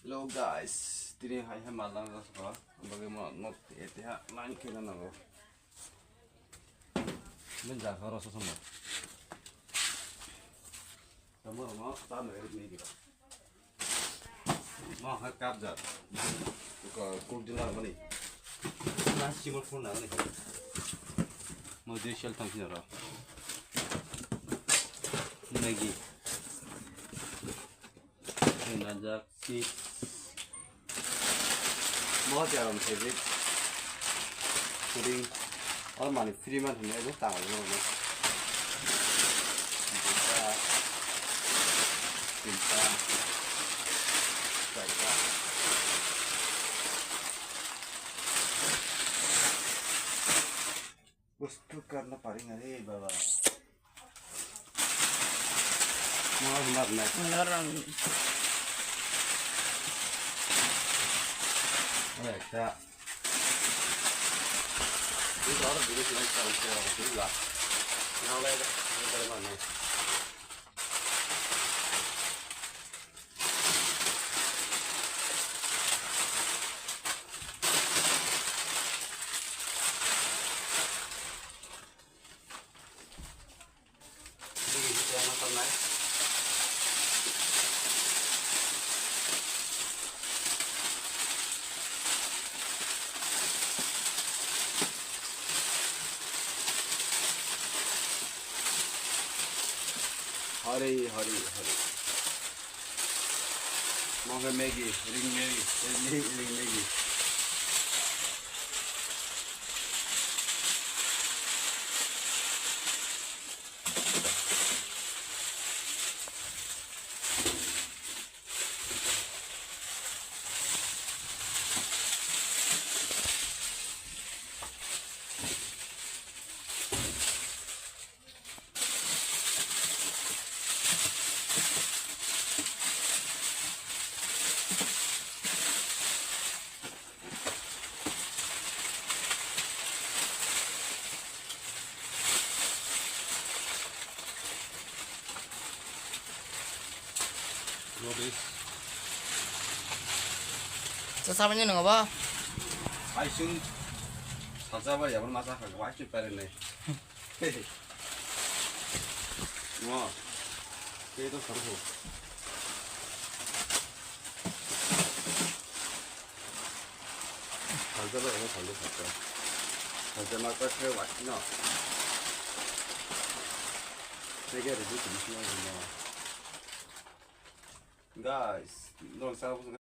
Hello guys, tini hai malang ko bagaimana not etiha lain kena nago. Menja karo sosoma. Kamu mau tahu nggak ini kita? Mau hakap jat. Kau kul jenar mana? Nasi simul pun nana nih. Mau dia shell tang sini ro. Maggi. Ini aja sih. Mau jalan sih. Pudding. और माने free में हमने ये ताऊ लोग पिस्ता पिस्ता वस्तु करना पड़ेगा रे बाबा मार मारना Melarang. ऐसा itu orang dulu sih kalau orang dulu lah yang lain dari mana ini kita yang pernah Hari mau ke Maggi, ring Maggi. Robis. Sesamanya nggak apa? Aisyun, saja ya pun masak aku wajib nih. Wah, itu seru. 사자 이거 잘도 샀어. 사자 맛과 새 맛있나? 세 개를 좀 심하구나. Guys, 너랑 싸우고